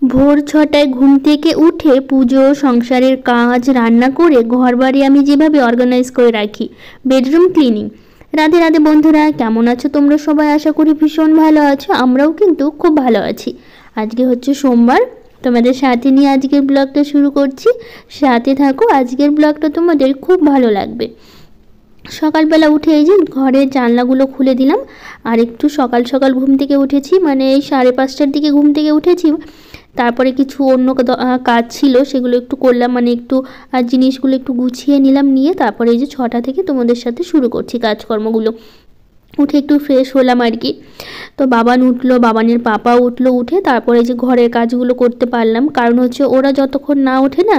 ভোর ৬টায় ঘুম থেকে উঠে পুজো, সংসারের কাজ, রান্না করে ঘরবাড়ি আমি যেভাবে অর্গানাইজ করে রাখি, বেডরুম ক্লিনিং। রাধে রাধে বন্ধুরা, কেমন আছো তোমরা সবাই? আশা করি ভীষণ ভালো আছো। আমরাও কিন্তু খুব ভালো আছি। আজকে হচ্ছে সোমবার, তোমাদের সাথে নিয়ে আজকের ব্লগটা শুরু করছি। সাথে থাকো, আজকের ব্লগটা তোমাদের খুব ভালো লাগবে। সকালবেলা উঠে এই যে ঘরের জানলাগুলো খুলে দিলাম। আর একটু সকাল সকাল ঘুম থেকে উঠেছি, মানে এই 5:30টার দিকে ঘুম থেকে উঠেছি। তারপরে কিছু অন্য কাজ ছিল, সেগুলো একটু করলাম, মানে একটু জিনিসগুলো একটু গুছিয়ে নিলাম। নিয়ে তারপরে এই যে 6টা থেকে তোমাদের সাথে শুরু করছি কাজকর্মগুলো। উঠে একটু ফ্রেশ হলাম আর কি। তো বাবান উঠলো, বাবানের পাপা উঠলো। উঠে তারপরে যে ঘরের কাজগুলো করতে পারলাম, কারণ হচ্ছে ওরা যতক্ষণ না ওঠে না,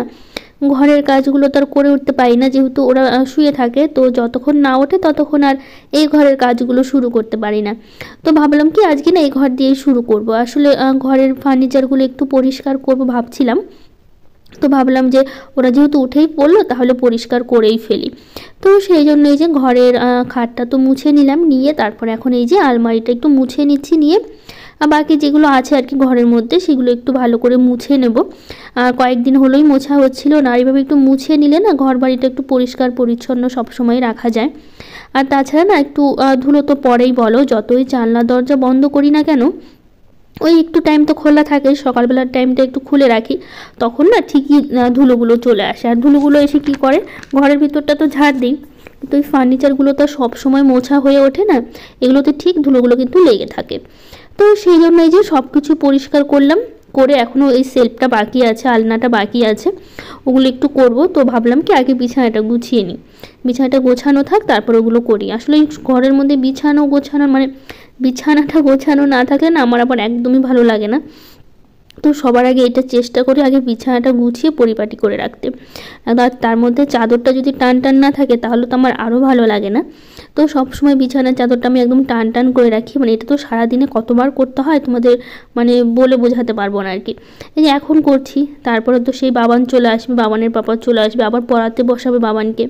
ঘরের কাজগুলো তো আর করে উঠতে পারি না, যেহেতু ওরা শুয়ে থাকে। তো যতক্ষণ না ওঠে ততক্ষণ আর এই ঘরের কাজগুলো শুরু করতে পারি না। তো ভাবলাম কি আজকে না এই ঘর দিয়েই শুরু করব। আসলে ঘরের ফার্নিচারগুলো একটু পরিষ্কার করব ভাবছিলাম। তো ভাবলাম যে ওরা যেহেতু উঠেই পড়লো, তাহলে পরিষ্কার করেই ফেলি। তো সেই জন্য এই যে ঘরের খাটটা তো মুছে নিলাম। নিয়ে তারপরে এখন এই যে আলমারিটা একটু মুছে নিচ্ছি। নিয়ে বাকি যেগুলো আছে আর কি ঘরের মধ্যে, সেগুলো একটু ভালো করে মুছে নেব। কয়েকদিন হলোই মোছা হচ্ছিল না। এইভাবে একটু মুছে নিলে না ঘর বাড়িটা একটু পরিষ্কার পরিচ্ছন্ন সবসময় রাখা যায়। আর তাছাড়া না একটু ধুলো তো পরেই বলো, যতই জানলা দরজা বন্ধ করি না কেন, ওই একটু টাইম তো খোলা থাকে, সকালবেলার টাইমটা একটু খুলে রাখি, তখন না ঠিকই ধুলোগুলো চলে আসে। আর ধুলোগুলো এসে কি করে, ঘরের ভিতরটা তো ঝাড় দিই, কিন্তু ওই ফার্নিচারগুলো তো সব সময় মোছা হয়ে ওঠে না, এগুলোতে ঠিক ধুলোগুলো কিন্তু লেগে থাকে। তো সেই জন্য এই যে সব কিছু পরিষ্কার করলাম। করে এখনও এই সেলফটা বাকি আছে, আলনাটা বাকি আছে, ওগুলো একটু করব। তো ভাবলাম কি আগে বিছানাটা গুছিয়ে নিই, বিছানাটা গোছানো থাক, তারপর ওগুলো করি। আসলে এই ঘরের মধ্যে গোছানো মানে বিছানাটা গোছানো না থাকলে না আমার আবার একদমই ভালো লাগে না। তো সবার আগে এটা চেষ্টা করি আগে বিছানাটা গুছিয়ে পরিপাটি করে রাখতে। আর তার মধ্যে চাদরটা যদি টান টান না থাকে তাহলে তো আমার আরও ভালো লাগে না। তো সবসময় বিছানার চাদরটা আমি একদম টান টান করে রাখি। মানে এটা তো সারাদিনে কতবার করতে হয় তোমাদের মানে বলে বোঝাতে পারবো না আর কি। এই যে এখন করছি, তারপরে তো সেই বাবান চলে আসবে, বাবানের পাপা চলে আসবে, আবার পড়াতে বসাবে বাবানকে,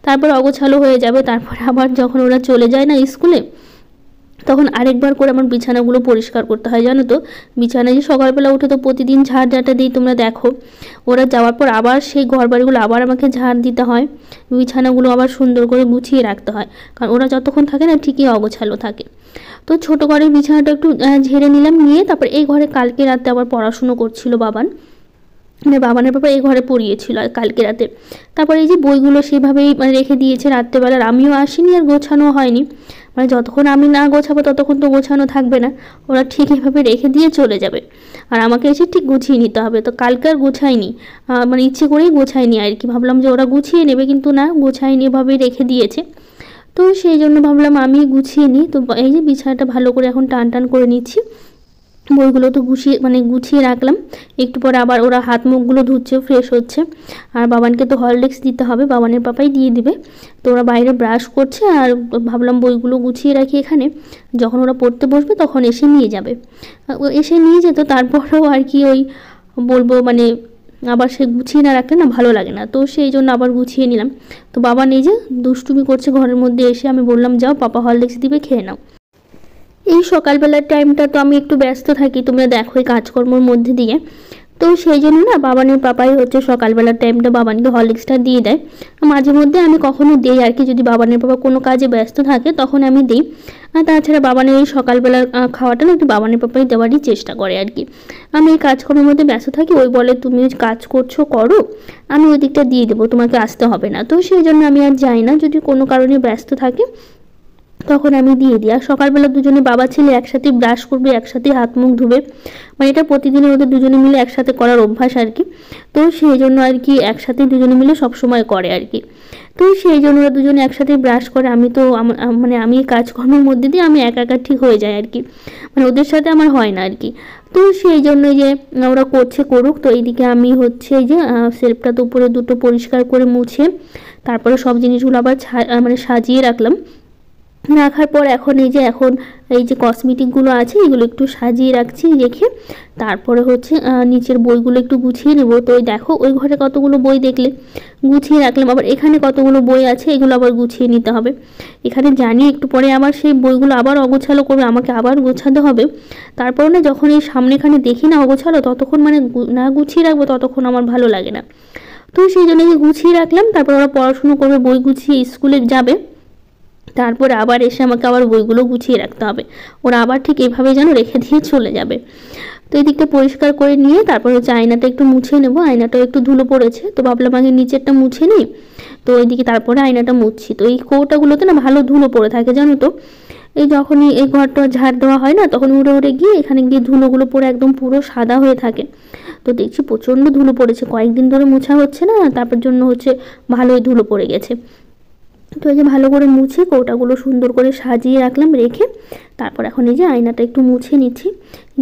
তারপর অগোছালো হয়ে যাবে। তারপর আবার যখন ওরা চলে যায় না স্কুলে, তখন আরেকবার করে আমার বিছানাগুলো পরিষ্কার করতে হয়। জানো তো, বিছানায় যে সকালবেলা উঠে তো প্রতিদিন ঝাড় ঝাঁটা দিই, তোমরা দেখো। ওরা যাওয়ার পর আবার সেই ঘর বাড়িগুলো আবার আমাকে ঝাড় দিতে হয়, বিছানাগুলো আবার সুন্দর করে গুছিয়ে রাখতে হয়, কারণ ওরা যতক্ষণ থাকে না ঠিকই অগোছালো থাকে। তো ছোটো ঘরের বিছানাটা একটু ঝেড়ে নিলাম। নিয়ে তারপর এই ঘরে কালকে রাতে আবার পড়াশুনো করছিল বাবান, মানে বাবানের বাবা এই ঘরে পড়িয়েছিল আর কালকে রাতে। তারপরে এই যে বইগুলো সেভাবেই মানে রেখে দিয়েছে রাত্রেবেলার, আমিও আসিনি আর গোছানো হয়নি। মানে যতক্ষণ আমি না গোছাবো ততক্ষণ তো গোছানো থাকবে না, ওরা ঠিক এভাবে রেখে দিয়ে চলে যাবে, আর আমাকে এসে ঠিক গুছিয়ে নিতে হবে। তো কালকে আর গোছাইনি, মানে ইচ্ছে করেই গোছাইনি আর কি। ভাবলাম যে ওরা গুছিয়ে নেবে, কিন্তু না, গোছাইনি, এভাবেই রেখে দিয়েছে। তো সেই জন্য ভাবলাম আমি গুছিয়ে নিই। তো এই যে বিছানাটা ভালো করে এখন টান টান করে নিচ্ছি। বইগুলো তো গুছিয়ে রাখলাম। একটু পরে আবার ওরা হাত মুখগুলো ধুচ্ছে, ফ্রেশ হচ্ছে। আর বাবানকে তো হরলিক্স দিতে হবে, বাবানের পাপাই দিয়ে দিবে। তো ওরা বাইরে ব্রাশ করছে, আর ভাবলাম বইগুলো গুছিয়ে রাখি এখানে, যখন ওরা পড়তে বসবে তখন এসে নিয়ে যাবে। এসে নিয়ে যেত, তারপরেও আর কি ওই বলবো মানে আবার সে গুছিয়ে না রাখলে না ভালো লাগে না। তো সেই জন্য আবার গুছিয়ে নিলাম। তো বাবা নিজে দুষ্টুমি করছে ঘরের মধ্যে এসে, আমি বললাম যাও পাপা হরলিক্স দিবে, খেয়ে নাও। এই সকালবেলার টাইমটা তো আমি একটু ব্যস্ত থাকি, তোমরা দেখো এই কাজকর্মের মধ্যে দিয়ে। তো সেই জন্য না বাবানের পাপাই হচ্ছে সকালবেলার টাইমটা বাবানকে হরলিক্সটা দিয়ে দেয়। মাঝে মধ্যে আমি কখনো দিই আর কি, যদি বাবানের পাপা কোনো কাজে ব্যস্ত থাকে তখন আমি দিই। আর তাছাড়া বাবানের এই সকালবেলার খাওয়াটা না একটু বাবানের পাপাই দেওয়ারই চেষ্টা করে আর কি। আমি এই কাজকর্মের মধ্যে ব্যস্ত থাকি, ওই বলে তুমি কাজ করছো করো, আমি ওই দিকটা দিয়ে দেবো, তোমাকে আসতে হবে না। তো সেই জন্য আমি আর যাই না, যদি কোনো কারণে ব্যস্ত থাকে তখন আমি দিয়ে দিই। আর সকালবেলা দুজনে বাবা ছেলে একসাথে ব্রাশ করবে, একসাথে হাত মুখ ধুবে, মানে এটা প্রতিদিনের ওদের দুজনে মিলে একসাথে করার অভ্যাস আর কি। তো সেই জন্য আর কি একসাথে দুজনে মিলে সবসময় করে আর কি। তো সেই জন্য ওরা দুজনে একসাথে ব্রাশ করে। আমি তো মানে আমি কাজকর্মের মধ্যে দিয়ে আমি একা একা ঠিক হয়ে যায় আর কি, মানে ওদের সাথে আমার হয় না আর কি। তো সেই জন্য যে ওরা করছে করুক। তো এইদিকে আমি হচ্ছে এই যে সেলফটা তো উপরে দুটো পরিষ্কার করে মুছে তারপরে সব জিনিসগুলো আবার মানে সাজিয়ে রাখলাম। রাখার পর এখন এই যে কসমেটিকগুলো আছে এগুলো একটু সাজিয়ে রাখছি রেখে তারপরে হচ্ছে নিচের বইগুলো একটু গুছিয়ে নেব। তো ওই দেখো ওই ঘরে কতগুলো বই দেখলে গুছিয়ে রাখলাম, আবার এখানে কতগুলো বই আছে এগুলো আবার গুছিয়ে নিতে হবে। এখানে জানি একটু পরে আবার সেই বইগুলো আবার অগোছালো করবে, আমাকে আবার গোছাতে হবে। তারপরে না যখন এই সামনেখানে দেখি না অগোছালো, ততক্ষণ মানে না গুছিয়ে রাখবো ততক্ষণ আমার ভালো লাগে না। তো সেই জন্য গুছিয়ে রাখলাম, তারপর ওরা পড়াশুনো করবে, বই গুছিয়ে স্কুলে যাবে, তারপরে আবার এসে আমাকে আবার বইগুলো গুছিয়ে রাখতে হবে। ওরা আবার ঠিক এভাবে যেন রেখে দিয়ে চলে যাবে। তো এই দিকটা পরিষ্কার করে নিয়ে তারপর হচ্ছে আয়নাটা একটু মুছে নেবো, আয়নাটাও একটু ধুলো পড়েছে, তো ভাবলাম আগে নিচেরটা মুছে নিই। তো এইদিকে তারপরে আয়নাটা মুছছি। তো এই কৌটাগুলোতে না ভালো ধুলো পড়ে থাকে জানো তো, এই যখনই এই ঘরটা ঝাড় দেওয়া হয় না তখন উড়ে উড়ে গিয়ে এখানে গিয়ে ধুলোগুলো পড়ে একদম পুরো সাদা হয়ে থাকে। তো দেখছি প্রচণ্ড ধুলো পড়েছে, কয়েকদিন ধরে মোছা হচ্ছে না, তারপর জন্য হচ্ছে ভালোই ধুলো পড়ে গেছে। তো এই যে ভালো করে মুছে কৌটাগুলো সুন্দর করে সাজিয়ে রাখলাম রেখে তারপর এখন এই যে আয়নাটা একটু মুছে নিচ্ছি,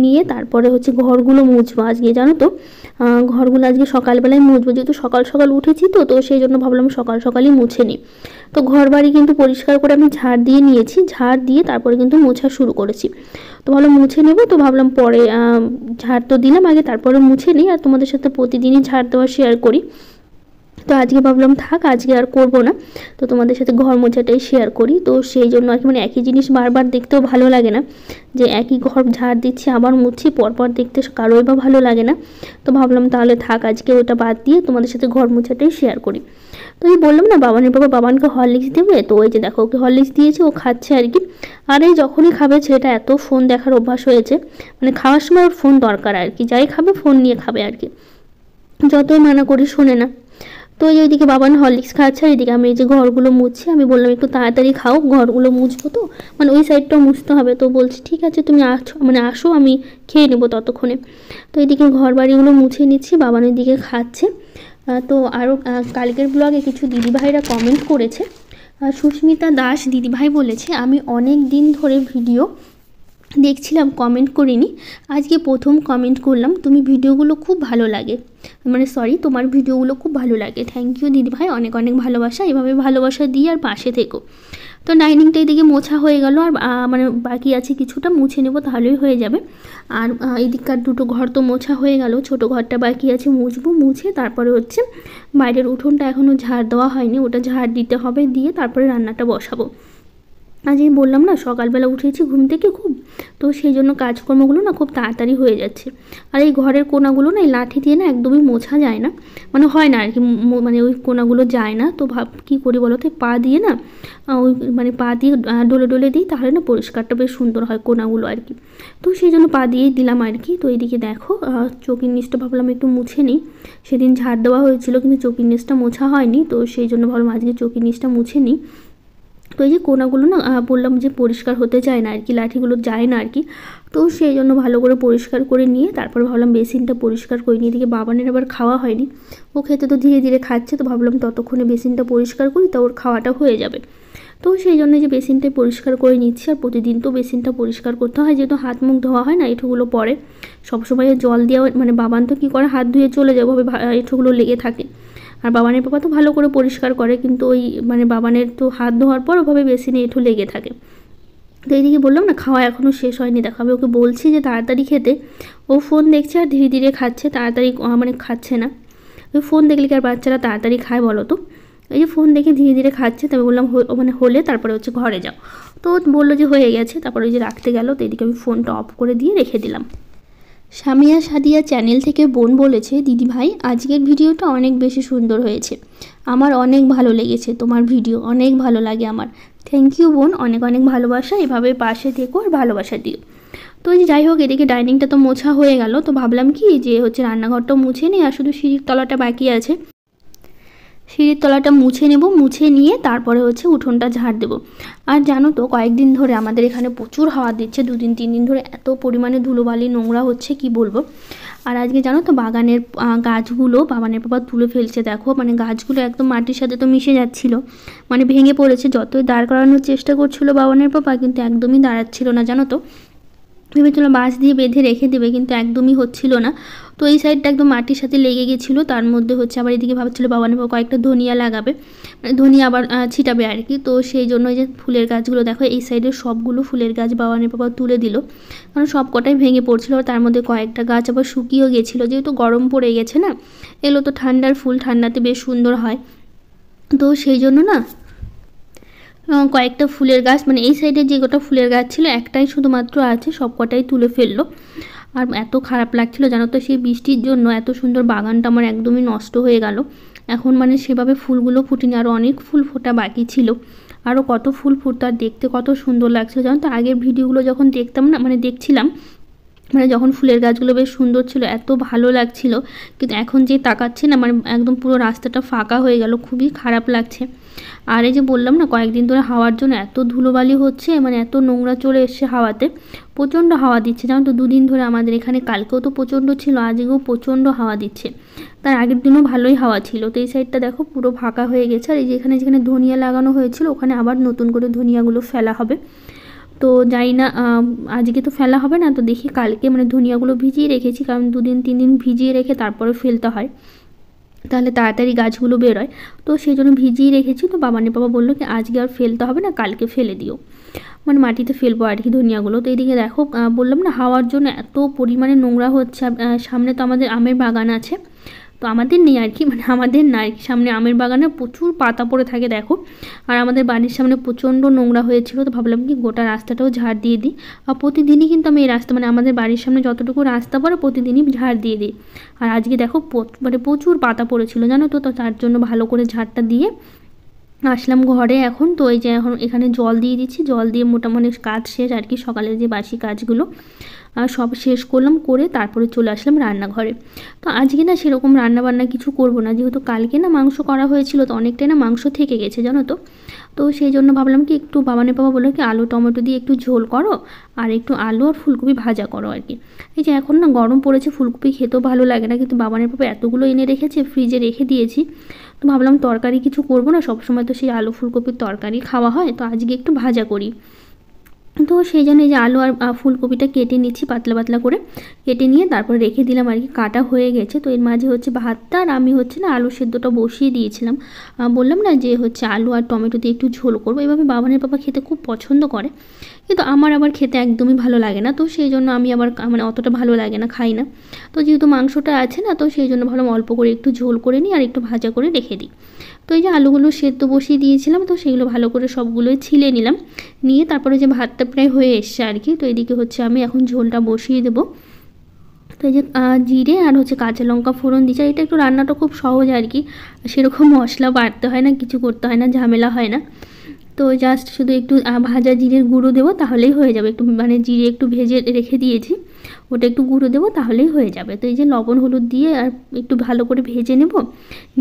নিয়ে তারপরে হচ্ছে ঘরগুলো মুছবো আজকে জানো তো। ঘরগুলো আজকে সকালবেলায় মুছবো, যেহেতু সকাল সকাল উঠেছি তো তো সেই জন্য ভাবলাম সকাল সকালই মুছে নিই। তো ঘর বাড়ি কিন্তু পরিষ্কার করে আমি ঝাড় দিয়ে নিয়েছি, ঝাড় দিয়ে তারপরে কিন্তু মোছা শুরু করেছি। তো ভাবলাম মুছে নেব, তো ভাবলাম পরে ঝাড় তো দিলাম আগে তারপরে মুছে নিই, আর তোমাদের সাথে প্রতিদিনই ঝাড় দেওয়া শেয়ার করি। তো আজকে ভাবলাম থাক আজকে আর করব না, তো তোমাদের সাথে ঘর মোছাটাই শেয়ার করি। তো সেই জন্য আর কি মানে একই জিনিস বারবার দেখতেও ভালো লাগে না, যে একই ঘর ঝাড় দিচ্ছি আবার মুছছি পরপর দেখতে কারোই বা ভালো লাগে না। তো ভাবলাম তাহলে থাক আজকে ওটা বাদ দিয়ে তোমাদের সাথে ঘর মোছাটাই শেয়ার করি। তো এই বললাম না বাবানের বাবা বাবানকে হরলিক্স দেবে, তো ওই যে দেখো ওকে হরলিক্স দিয়েছে, ও খাচ্ছে আর কি। আর এই যখনই খাবে ছেলেটা এত ফোন দেখার অভ্যাস হয়েছে, মানে খাওয়ার সময় ওর ফোন দরকার আর কি, যাই খাবে ফোন নিয়ে খাবে আর কি, যতই মানা করি শোনে না। তো ওইদিকে বাবান হরলিক্স খাচ্ছে আর এদিকে আমি এই যে ঘরগুলো মুছছি। আমি বললাম একটু তাড়াতাড়ি খাও, ঘরগুলো মুছবো, তো মানে ওই সাইডটাও মুছতে হবে। তো বলছি ঠিক আছে তুমি আসো আমি খেয়ে নেবো ততক্ষণে। তো এইদিকে ঘর বাড়িগুলো মুছে নিচ্ছি, বাবান ওইদিকে খাচ্ছে। তো আরও কালকের ব্লগে কিছু দিদিভাইরা কমেন্ট করেছে। সুস্মিতা দাস দিদিভাই বলেছে আমি অনেক দিন ধরে ভিডিও দেখছিলাম, কমেন্ট করিনি, আজকে প্রথম কমেন্ট করলাম, তুমি ভিডিওগুলো খুব ভালো লাগে, মানে সরি তোমার ভিডিওগুলো খুব ভালো লাগে। থ্যাংক ইউ দিদিভাই, অনেক অনেক ভালোবাসা, এভাবে ভালোবাসা দিয়ে আর পাশে থেকো। তো ডাইনিংটা এদিকে মোছা হয়ে গেল, আর মানে বাকি আছে কিছুটা মুছে নেব তাহলেই হয়ে যাবে। আর এদিককার দুটো ঘর তো মোছা হয়ে গেল, ছোটো ঘরটা বাকি আছে মুছবো, মুছে তারপরে হচ্ছে বাইরের উঠোনটা এখনও ঝাড় দেওয়া হয়নি, ওটা ঝাড় দিতে হবে, দিয়ে তারপরে রান্নাটা বসাবো। আজকে বললাম না সকালবেলা উঠেছি ঘুম থেকে খুব, তো সেই জন্য কাজকর্মগুলো না খুব তাড়াতাড়ি হয়ে যাচ্ছে। আর এই ঘরের কোনাগুলো না এই লাঠি দিয়ে না একদমই মোছা যায় না, মানে হয় না আর কি, মানে ওই কোনাগুলো যায় না। তো কী করি বলো তো, পা দিয়ে না ওই মানে পা দিয়ে ডলে ডলে দিই, তাহলে না পরিষ্কারটা বেশ সুন্দর হয় কোনাগুলো আর কি। তো সেই জন্য পা দিয়েই দিলাম আর কি। তো এইদিকে দেখো চোখের নিচটা ভাবলাম একটু মুছে নিই, সেদিন ঝাড় দেওয়া হয়েছিল কিন্তু চোখের নিচটা মোছা হয়নি, তো সেই জন্য ভাবলাম আজকে চোখের নিচটা মুছে নিই। তো এই যে কোনাগুলো না বললাম যে পরিষ্কার হতে চায় না আর কি, লাঠিগুলো যায় না আর কি, তো সেই জন্য ভালো করে পরিষ্কার করে নিয়ে তারপর ভাবলাম বেসিনটা পরিষ্কার করে নিয়ে, এদিকে বাবানের আবার খাওয়া হয়নি, ও খেতে তো ধীরে ধীরে খাচ্ছে, তো ভাবলাম ততক্ষণে বেসিনটা পরিষ্কার করি, তা ওর খাওয়াটা হয়ে যাবে। তো সেই জন্য যে বেসিনটাই পরিষ্কার করে নিচ্ছি, আর প্রতিদিন তো বেসিনটা পরিষ্কার করতে হয়, যেহেতু হাত মুখ ধোয়া হয় না, এঁঠোগুলো পড়ে সবসময় জল দেওয়া, মানে বাবান তো কী করে হাত ধুয়ে চলে যাবো, এঁঠোগুলো লেগে থাকে। আর বাবানের পাপা তো ভালো করে পরিষ্কার করে, কিন্তু ওই মানে বাবানের তো হাত ধোয়ার পর ওভাবে বেসিনে এঁঠো লেগে থাকে। তো এইদিকে বললাম না খাওয়া এখনও শেষ হয়নি, দেখাবে ওকে বলছি যে তাড়াতাড়ি খেতে, ও ফোন দেখছে আর ধীরে ধীরে খাচ্ছে, তাড়াতাড়ি মানে খাচ্ছে না। ওই ফোন দেখলে কি আর বাচ্চারা তাড়াতাড়ি খায় বলো তো, এই যে ফোন দেখে ধীরে ধীরে খাচ্ছে। তবে বললাম মানে হলে তারপরে হচ্ছে ঘরে যাও, তো বললো যে হয়ে গেছে, তারপরে ওই যে রাখতে গেল, তো এদিকে আমি ফোনটা অফ করে দিয়ে রেখে দিলাম। সামিয়া সাদিয়া চ্যানেল থেকে বোন বলেছে দিদিভাই আজকের ভিডিওটা অনেক বেশি সুন্দর হয়েছে, আমার অনেক ভালো লেগেছে, তোমার ভিডিও অনেক ভালো লাগে আমার। থ্যাংক ইউ বোন, অনেক অনেক ভালোবাসা, এভাবে পাশে থেকো আর ভালোবাসা দিও। তো যাই হোক এদিকে ডাইনিংটা তো মোছা হয়ে গেল, তো ভাবলাম কি যে হচ্ছে রান্নাঘরটাও মুছে নিই, আর শুধু সিঁড়ির তলাটা বাকি আছে, সিঁড়ির তলাটা মুছে নেব, মুছে নিয়ে তারপরে হচ্ছে উঠোনটা ঝাড় দেবো। আর জানো তো কয়েকদিন ধরে আমাদের এখানে প্রচুর হাওয়া দিচ্ছে, 2-3 দিন ধরে এত পরিমাণে ধুলোবালি নোংরা হচ্ছে কি বলবো। আর আজকে জানো তো বাগানের গাছগুলো বাবানের বাবা তুলে ফেলছে, দেখো মানে গাছগুলো একদম মাটির সাথে তো মিশে যাচ্ছিলো, মানে ভেঙে পড়েছে, যতই দাঁড় করানোর চেষ্টা করছিল বাবানের বাবা কিন্তু একদমই দাঁড়াচ্ছিল না জানো তো। ভেবেছিল বাঁশ দিয়ে বেঁধে রেখে দেবে, কিন্তু একদমই হচ্ছিল না। তো এই সাইডটা একদম মাটির সাথে লেগে গেছিলো। তার মধ্যে হচ্ছে আবার এদিকে ভাবছিল বাবানের বাবা কয়েকটা ধনিয়া লাগাবে, মানে ধনিয়া আবার ছিটাবে আর কি। তো সেই জন্য এই যে ফুলের গাছগুলো দেখো, এই সাইডের সবগুলো ফুলের গাছ বাবানের বাবা তুলে দিল, কারণ সব কটাই ভেঙে পড়ছিল। তার মধ্যে কয়েকটা গাছ আবার শুকিয়েও গেছিলো, যেহেতু গরম পড়ে গেছে না, এগুলো তো ঠান্ডার ফুল, ঠান্ডাতে বেশ সুন্দর হয়। তো সেই জন্য না কয়েকটা ফুলের গাছ, মানে এই সাইডে যে কটা ফুলের গাছ ছিল একটাই শুধুমাত্র আছে, সব কটাই তুলে ফেললো। আর এত খারাপ লাগছিল জানো তো, সেই বৃষ্টির জন্য এত সুন্দর বাগানটা আমার একদমই নষ্ট হয়ে গেল। এখন মানে সেভাবে ফুলগুলো ফুটেনি, আরও অনেক ফুল ফোটা বাকি ছিল, আরও কত ফুল ফুটতো, আর দেখতে কত সুন্দর লাগছিল জানো তো। আগের ভিডিওগুলো যখন দেখতাম না, মানে দেখছিলাম, মানে যখন ফুলের গাছগুলো বেশ সুন্দর ছিল, এত ভালো লাগছিল। কিন্তু এখন যে তাকাচ্ছি না, মানে একদম পুরো রাস্তাটা ফাঁকা হয়ে গেল, খুবই খারাপ লাগছে। আর এই যে বললাম না, কয়েকদিন ধরে হাওয়ার জন্য এত ধুলোবালি হচ্ছে, মানে এত নোংরা চলে এসছে হাওয়াতে, প্রচণ্ড হাওয়া দিচ্ছে জানো তো। দুদিন ধরে আমাদের এখানে, কালকেও তো প্রচণ্ড ছিল, আজকেও প্রচণ্ড হাওয়া দিচ্ছে। তার আগের দিনও ভালোই হাওয়া ছিল। তো এই সাইডটা দেখো পুরো ফাঁকা হয়ে গেছে। আর এই যে এখানে যেখানে ধনিয়া লাগানো হয়েছিল, ওখানে আবার নতুন করে ধনিয়াগুলো ফেলা হবে। তো জানি না, আজকে তো ফেলা হবে না, তো দেখি কালকে, মানে ধনিয়াগুলো ভিজিয়ে রেখেছি, কারণ 2-3 দিন ভিজিয়ে রেখে তারপরে ফেলতে হয়, তাহলে তাড়াতাড়ি গাছগুলো বেরোয়। তো সেই জন্য ভিজিয়ে রেখেছি। তো বাবানের বাবা বললো কি আজকে আর ফেলতে হবে না, কালকে ফেলে দিও, মানে মাটিতে ফেলবো আর কি ধনিয়াগুলো। তো এইদিকে দেখো, বললাম না হাওয়ার জন্য এত পরিমাণে নোংরা হচ্ছে। সামনে তো আমাদের আমের বাগান আছে, তো আমাদের নেই আর কি, মানে আমাদের না আর কি, সামনে আমের বাগানে প্রচুর পাতা পড়ে থাকে দেখো। আর আমাদের বাড়ির সামনে প্রচণ্ড নোংরা হয়েছিল। তো ভাবলাম কি গোটা রাস্তাটাও ঝাড় দিয়ে দিই। আর প্রতিদিনই কিন্তু আমি এই রাস্তা, মানে আমাদের বাড়ির সামনে যতটুকু রাস্তা পড়ে প্রতিদিনই ঝাড় দিয়ে দিই। আর আজকে দেখো মানে প্রচুর পাতা পড়েছিল জানো তো, তো তার জন্য ভালো করে ঝাড়টা দিয়ে আসলাম ঘরে এখন। তো এই যে এখন এখানে জল দিয়ে দিচ্ছি, জল দিয়ে মোটামুটি কাজ শেষ আর কি, সকালের যে বাসি কাজগুলো সব শেষ করলাম, করে তারপরে চলে আসলাম রান্নাঘরে। তো আজকে না সেরকম রান্নাবান্না কিছু করব না, যেহেতু কালকে না মাংস করা হয়েছিল, তো অনেকটাই না মাংস থেকে গেছে জানো তো। তো সেই জন্য ভাবলাম কি একটু বাবানের বাবা বললো কি আলু টমেটো দিয়ে একটু ঝোল করো, আর একটু আলু আর ফুলকপি ভাজা করো আর কি। এই যে এখন না গরম পড়েছে, ফুলকপি খেতেও ভালো লাগে না, কিন্তু বাবানের বাবা এতগুলো এনে রেখেছে, ফ্রিজে রেখে দিয়েছি। তো ভাবলাম তরকারি কিছু করবো না, সবসময় তো সেই আলু ফুলকপির তরকারি খাওয়া হয়, তো আজকে একটু ভাজা করি। তো সেই জন্য এই যে আলু আর ফুলকপিটা কেটে নিচ্ছি পাতলা পাতলা করে, কেটে নিয়ে তারপর রেখে দিলাম আর কি, কাটা হয়ে গেছে। তো এর মাঝে হচ্ছে ভাতটা, আর আমি হচ্ছে না আলু সেদ্ধটা বসিয়ে দিয়েছিলাম। বললাম না যে হচ্ছে আলু আর টমেটো দিয়ে একটু ঝোল করবো, এভাবে বাবানের বাবা খেতে খুব পছন্দ করে, কিন্তু আমার আবার খেতে একদমই ভালো লাগে না। তো সেই জন্য আমি আবার মানে অতটা ভালো লাগে না, খাই না। তো যেহেতু মাংসটা আছে না, তো সেই জন্য ভাবলাম অল্প করে একটু ঝোল করে নিই আর একটু ভাজা করে রেখে দিই। তো এই যে আলুগুলো সেদ্ধ বসিয়ে দিয়েছিলাম, তো সেগুলো ভালো করে সবগুলোই ছিলে নিলাম, নিয়ে তারপরে যে ভাতটা প্রায় হয়ে এসছে আর কি। তো এদিকে হচ্ছে আমি এখন ঝোলটা বসিয়ে দেবো। তো এই যে জিরে আর হচ্ছে কাঁচা লঙ্কা ফোড়ন দিচ্ছি। এটা একটু রান্নাটা খুব সহজ আর কি, সেরকম মশলা বাড়তে হয় না, কিছু করতে হয় না, ঝামেলা হয় না। তো জাস্ট শুধু একটু ভাজা জিরের গুঁড়ো দেবো, তাহলেই হয়ে যাবে। একটু মানে জিরে একটু ভেজে রেখে দিয়েছি, ওটা একটু গুঁড়ো দেবো, তাহলেই হয়ে যাবে। তো এই যে লবণ হলুদ দিয়ে আর একটু ভালো করে ভেজে নেব,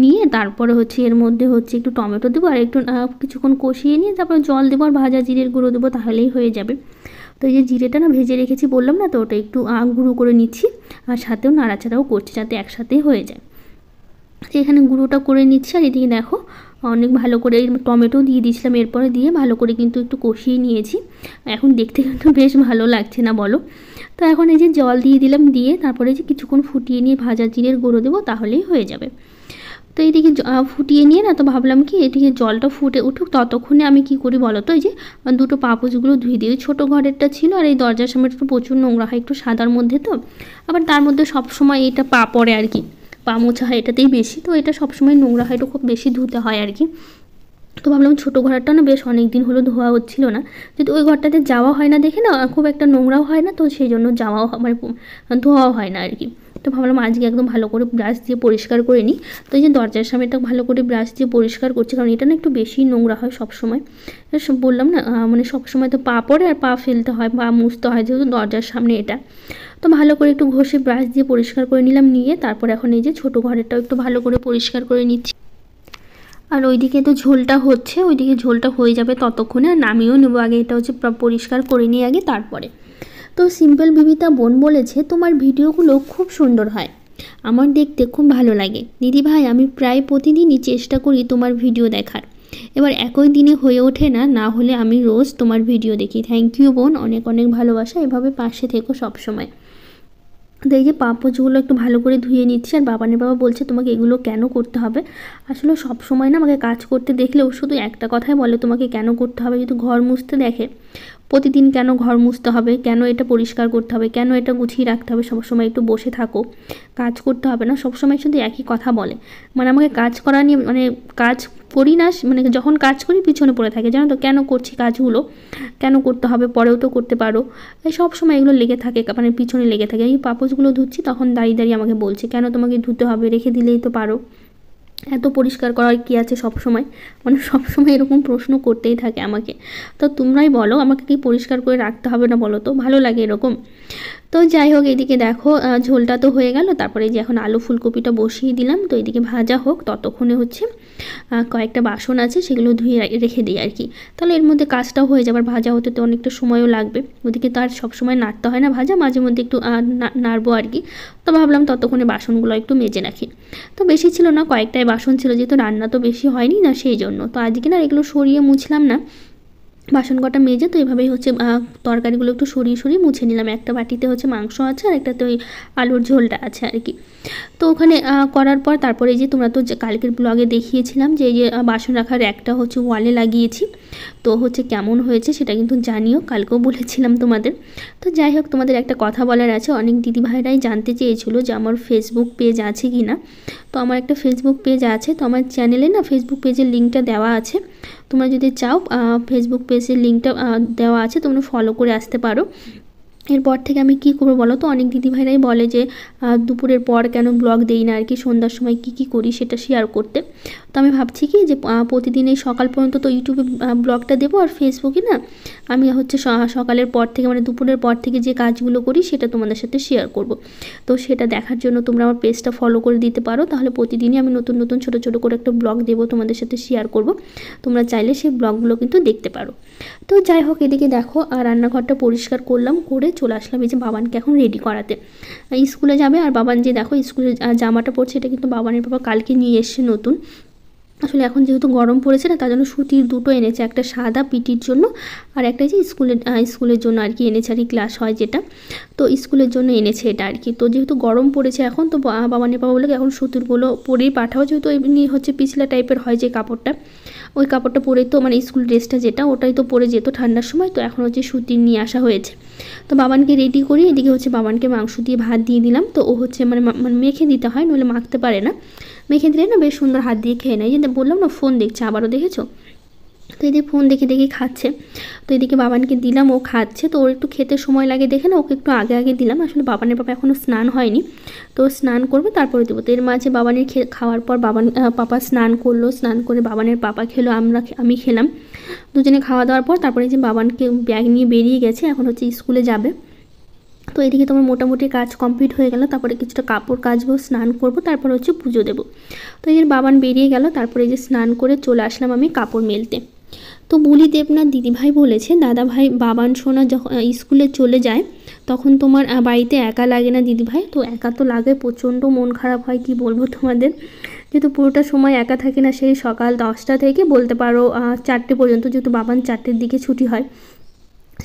নিয়ে তারপরে হচ্ছে এর মধ্যে হচ্ছে একটু টমেটো দেবো, আর একটু কিছুক্ষণ কষিয়ে নিয়ে তারপর জল দেবো আর ভাজা জিরের গুঁড়ো দেবো, তাহলেই হয়ে যাবে। তো এই যে জিরেটা না ভেজে রেখেছি বললাম না, তো ওটা একটু গুঁড়ো করে নিচ্ছি, আর সাথেও নাড়াচাড়াও করছি যাতে একসাথেই হয়ে যায়। এখানে গুঁড়োটা করে নিচ্ছি, আর এদিকে দেখো অনেক ভালো করে টমেটো দিয়ে দিয়েছিলাম, এরপরে দিয়ে ভালো করে কিন্তু একটু কষিয়ে নিয়েছি। এখন দেখতে কিন্তু বেশ ভালো লাগছে না বলো। তো এখন এই যে জল দিয়ে দিলাম, দিয়ে তারপরে যে কিছুক্ষণ ফুটিয়ে নিয়ে ভাজা জিরের গুঁড়ো দেবো, তাহলেই হয়ে যাবে। তো এইদিকে ফুটিয়ে নিয়ে না, তো ভাবলাম কি এদিকে জলটা ফুটে উঠুক, ততক্ষণে আমি কি করি বলো তো, এই যে দুটো পাপোশগুলো ধুয়ে দিই। ওই ছোটো ঘরেরটা ছিল, আর এই দরজার সামনে একটু প্রচুর নোংরা হয়, একটু সাদার মধ্যে, তো আবার তার মধ্যে সবসময় এটা পা পড়ে আর কি, পা মোছা হয় এটাতেই বেশি, তো এটা সবসময় নোংরা হয়, এটা খুব বেশি ধুতে হয় আর কি। তো ভাবলাম ছোটো ঘরটা না বেশ অনেক দিন হলো ধোয়া হচ্ছিল না, যদি ওই ঘরটাতে যাওয়া হয় না দেখে না, খুব একটা নোংরাও হয় না, তো সেই জন্য যাওয়াও মানে ধোয়াও হয় না আর কি। তো ভাবলাম আজকে একদম ভালো করে ব্রাশ দিয়ে পরিষ্কার করে নিই। তো এই যে দরজার সামনেটা ভালো করে ব্রাশ দিয়ে পরিষ্কার করছি, কারণ এটা না একটু বেশি নোংরা হয় সবসময়। বললাম না মানে সবসময় তো পা পড়ে আর পা ফেলতে হয়, পা মুছতে হয়, যেহেতু দরজার সামনে এটা। তো ভালো করে একটু ঘষে ব্রাশ দিয়ে পরিষ্কার করে নিলাম, নিয়ে তারপর এখন এই যে ছোটো ঘরেরটাও একটু ভালো করে পরিষ্কার করে নিচ্ছি। আর ওইদিকে তো ঝোলটা হচ্ছে, ওইদিকে ঝোলটা হয়ে যাবে ততক্ষণে, আর নামিয়েও নেবো আগে, এটা হচ্ছে পরিষ্কার করে নিয়ে আগে তারপরে। তো সিম্পল বিবিতা বোন বলেছে তোমার ভিডিওগুলো খুব সুন্দর হয়, আমার দেখতে খুব ভালো লাগে দিদি ভাই, আমি প্রায় প্রতিদিনই চেষ্টা করি তোমার ভিডিও দেখার। এবার একই দিনে হয়ে ওঠে না, না হলে আমি রোজ তোমার ভিডিও দেখি। থ্যাংক ইউ বোন, অনেক অনেক ভালোবাসা, এভাবে পাশে থেকো সবসময়। তো এই যে পাপোশগুলো একটু ভালো করে ধুয়ে নিচ্ছি, আর বাবা বলছে তোমাকে এগুলো কেন করতে হবে। আসলে সব সময় না আমাকে কাজ করতে দেখলেও শুধু একটা কথাই বলে, তোমাকে কেন করতে হবে। যদি ঘর মুছতে দেখে প্রতিদিন, কেন ঘর মুছতে হবে, কেন এটা পরিষ্কার করতে হবে, কেন এটা গুছিয়ে রাখতে হবে, সবসময় একটু বসে থাকো, কাজ করতে হবে না, সবসময় শুধু একই কথা বলে। মানে আমাকে কাজ করা নিয়ে, মানে কাজ করি না, মানে যখন কাজ করি পিছনে পড়ে থাকে, জানো তো কেন করছি কাজগুলো, কেন করতে হবে, পরেও তো করতে পারো। এই সবসময় এগুলো লেগে থাকে, মানে পিছনে লেগে থাকে। এই পাপোশগুলো ধুচ্ছি তখন দাঁড়িয়ে দাঁড়িয়ে আমাকে বলছে কেন তোমাকে ধুতে হবে, রেখে দিলেই তো পারো, এত পরিষ্কার করার কী আছে সব সময়। মানে সবসময় এরকম প্রশ্ন করতেই থাকে আমাকে। তো তোমরাই বলো আমাকে কি পরিষ্কার করে রাখতে হবে না, বলো তো, ভালো লাগে এরকম। তো যাই হোক, এদিকে দেখো ঝোলটা তো হয়ে গেল, তারপরে যে এখন আলু ফুলকপিটা বসিয়ে দিলাম। তো এদিকে ভাজা হোক, ততক্ষণে হচ্ছে কয়েকটা বাসন আছে সেগুলো ধুয়ে রেখে দিই আর কি। তাহলে এর মধ্যে কাজটাও হয়ে যাবে, ভাজা হতে তো অনেকটা সময়ও লাগবে। ওদিকে তো আর সবসময় নাড়তে হয় না ভাজা, মাঝে মধ্যে একটু নাড়বো আর কি। তো ভাবলাম ততক্ষণে বাসনগুলো একটু মেজে রাখি। তো বেশি ছিল না, কয়েকটাই বাসন ছিল, যেহেতু রান্না তো বেশি হয়নি না, সেই জন্য। তো আজকে না এগুলো সরিয়ে মুছলাম না, বাসন কটা মেজে তো এইভাবেই হচ্ছে তরকারিগুলো একটু সরিয়ে সরিয়ে মুছে নিলাম। একটা বাটিতে হচ্ছে মাংস আছে, আর একটাতে ওই আলুর ঝোলটা আছে আর কি। তো ওখানে করার পর তারপরে এই যে তোমরা তো কালকের ব্লগে দেখিয়েছিলাম যে এই যে বাসন রাখার একটা হচ্ছে ওয়ালে লাগিয়েছি। তো হচ্ছে কেমন হয়েছে সেটা কিন্তু জানিও, কালকেও বলেছিলাম তোমাদের। তো যাই হোক, তোমাদের একটা কথা বলার আছে, অনেক দিদিভাইরাই জানতে চেয়েছিলো যে আমার ফেসবুক পেজ আছে কি না। তো আমার একটা ফেসবুক পেজ আছে, তো আমার চ্যানেলে না ফেসবুক পেজের লিঙ্কটা দেওয়া আছে। তোমরা যদি চাও ফেসবুক পেজের লিঙ্কটা দেওয়া আছে, তোমরা ফলো করে আসতে পারো। এরপর থেকে আমি কী করবো বলো তো, অনেক দিদিভাইরাই বলে যে দুপুরের পর কেন ব্লগ দেই না আর কি, সন্ধ্যার সময় কী করি সেটা শেয়ার করতে। তো আমি ভাবছি কি যে প্রতিদিন এই সকাল পর্যন্ত তো ইউটিউবে ব্লগটা দেবো, আর ফেসবুকে না আমি হচ্ছে সকালের পর থেকে, মানে দুপুরের পর থেকে যে কাজগুলো করি সেটা তোমাদের সাথে শেয়ার করব। তো সেটা দেখার জন্য তোমরা আমার পেজটা ফলো করে দিতে পারো, তাহলে প্রতিদিনই আমি নতুন নতুন ছোটো ছোটো করে একটা ব্লগ দেবো, তোমাদের সাথে শেয়ার করব। তোমরা চাইলে সেই ব্লগগুলো কিন্তু দেখতে পারো। তো যাই হোক, এদিকে দেখো রান্নাঘরটা পরিষ্কার করলাম, করে চলে আসলাম এই যে বাবানকে এখন রেডি করাতে। স্কুলে যাবে, আর বাবান যে দেখো স্কুলে জামাটা পরছে, এটা কিন্তু বাবানের বাবা কালকে নিয়ে এসছে নতুন। আসলে এখন যেহেতু গরম পড়েছে না, তার জন্য সুতির দুটো এনেছে, একটা সাদা পিটির জন্য, আর একটা যে স্কুলের জন্য আর কি এনেছে, আর কি ক্লাস হয় যেটা, তো স্কুলের জন্য এনেছে এটা আর কি। তো যেহেতু গরম পড়েছে এখন, তো বাবানের বাবা বলে এখন সুতিরগুলো পরেই পাঠাও, যেহেতু এমনি হচ্ছে পিছলা টাইপের হয় যে কাপড়টা, ওই কাপড়টা পরে তো, মানে স্কুল ড্রেসটা যেটা, ওটাই তো পরে যেত ঠান্ডার সময়, তো এখন হচ্ছে সুতির নিয়ে আসা হয়েছে। তো বাবানকে রেডি করি, এদিকে হচ্ছে বাবানকে মাংস দিয়ে ভাত দিয়ে দিলাম। তো ও হচ্ছে মানে মেখে দিতে হয়, নইলে মাখতে পারে না, মেখে দিলে না বেশ সুন্দর হাত দিয়ে খেয়ে নেয়। যে বললাম না ফোন দেখছে, আবারও দেখেছো, তো এদিকে ফোন দেখে দেখে খাচ্ছে। তো এদিকে বাবানকে দিলাম, ও খাচ্ছে। তো ওর একটু খেতে সময় লাগে দেখে না, ওকে একটু আগে আগে দিলাম। আসলে বাবানের পাপা এখনও স্নান হয়নি, তো স্নান করবে তারপরে দেবো। তো এর মাঝে বাবানের খাওয়ার পর পাপা স্নান করলো, স্নান করে বাবানের পাপা খেলো, আমি খেলাম। দুজনে খাওয়া দাওয়ার পর তারপরে যে বাবানকে ব্যাগ নিয়ে বেরিয়ে গেছে, এখন হচ্ছে স্কুলে যাবে। তো এদিকে তোমার মোটামুটি কাজ কমপ্লিট হয়ে গেল, তারপরে কিছুটা কাপড় কাচবো, স্নান করব, তারপর হচ্ছে পুজো দেবো। তো এই যে বাবান বেরিয়ে গেল, তারপরে এই যে স্নান করে চলে আসলাম আমি কাপড় মেলতে। তো বুলি দেবনাথ দিদিভাই বলেছে, দাদাভাই বাবান সোনা যখন স্কুলে চলে যায় তখন তোমার বাড়িতে একা লাগে না দিদিভাই। তো একা তো লাগে, প্রচণ্ড মন খারাপ হয়, কি বলবো তোমাদের, যেহেতু পুরোটা সময় একা থাকে না, সেই সকাল 10টা থেকে বলতে পারো 4টে পর্যন্ত, যেহেতু বাবান 4টের দিকে ছুটি হয়,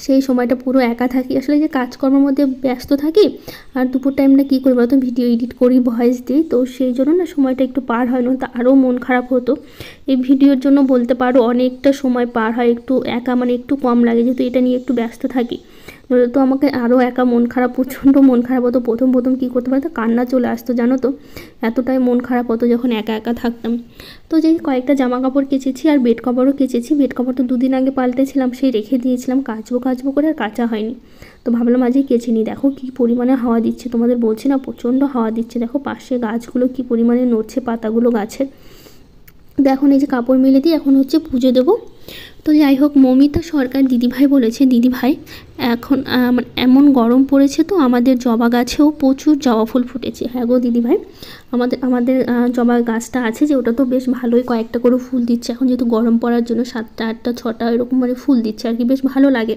সেই সময়টা পুরো একা থাকি। আসলে যে কাজকর্মের মধ্যে ব্যস্ত থাকি, আর দুপুর টাইমটা কী করি বলতো, ভিডিও এডিট করি, ভয়েস দিই, তো সেই জন্য না সময়টা একটু পার হয় না, তো আরও মন খারাপ হতো। এই ভিডিওর জন্য বলতে পারো অনেকটা সময় পার হয়, একটু একা মানে একটু কম লাগে, যেহেতু এটা নিয়ে একটু ব্যস্ত থাকি। তো আমাকে আরও একা মন খারাপ, প্রচণ্ড মন খারাপ হতো। প্রথম কী করতে পারতো, কান্না চলে আসতো জানো তো, এতটাই মন খারাপ হতো যখন একা একা থাকতাম। তো যে কয়েকটা জামা কাপড় কেচেছি, আর বেড কভারও কেচেছি। বেড কভার তো 2 দিন আগে পাল্টেছিলাম, সেই রেখে দিয়েছিলাম, কাচবো করে আর কাচা হয়নি। তো ভাবলাম আজকে কেচে নিই। দেখো কী পরিমাণে হাওয়া দিচ্ছে, তোমাদের বলছি না প্রচণ্ড হাওয়া দিচ্ছে। দেখো পাশে গাছগুলো কী পরিমাণে নড়ছে, পাতাগুলো গাছের। তো এখন এই যে কাপড় মেলে দিয়ে এখন হচ্ছে পুজো দেবো। তো যাই হোক, মমিতা সরকার দিদিভাই বলেছে, দিদিভাই এখন মানে এমন গরম পড়েছে তো আমাদের জবা গাছেও প্রচুর জবা ফুল ফুটেছে। হ্যাঁ গো দিদিভাই, আমাদের জবা গাছটা আছে যে ওটা তো বেশ ভালোই কয়েকটা করে ফুল দিচ্ছে এখন, যেহেতু গরম পড়ার জন্য 7টা 8টা 6টা এরকম মানে ফুল দিচ্ছে আর কি, বেশ ভালো লাগে।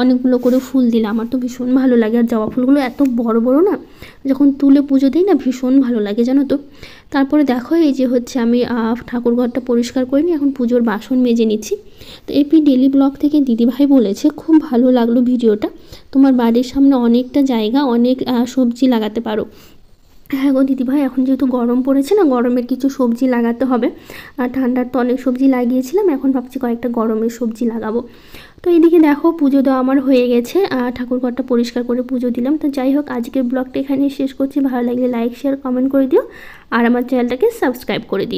অনেকগুলো করে ফুল দিলে আমার তো ভীষণ ভালো লাগে। আর জবা ফুলগুলো এত বড় বড় না, যখন তুলে পুজো দিই না ভীষণ ভালো লাগে জানো তো। তারপরে দেখো এই যে হচ্ছে আমি ঠাকুর ঘরটা পরিষ্কার করে নিই, এখন পুজোর বাসন মেজে নিচ্ছি। তো এপি ডেলি ব্লগ থেকে দিদিভাই বলেছে, খুব ভালো লাগলো ভিডিওটা, তোমার বাড়ির সামনে অনেকটা জায়গা, অনেক সবজি লাগাতে পারো। হ্যাঁ গো দিদিভাই, এখন যেহেতু গরম পড়েছে না, গরমের কিছু সবজি লাগাতে হবে। আর ঠান্ডার তো অনেক সবজি লাগিয়েছিলাম, এখন ভাবছি কয়েকটা গরমের সবজি লাগাবো। তো এদিকে দেখো পুজো দেওয়া আমার হয়ে গেছে, ঠাকুর ঘরটা পরিষ্কার করে পুজো দিলাম। তো যাই হোক, আজকের ব্লগটা এখানেই শেষ করছি। ভালো লাগলে লাইক শেয়ার কমেন্ট করে দিও, আর আমার চ্যানেলটাকে সাবস্ক্রাইব করে দিও।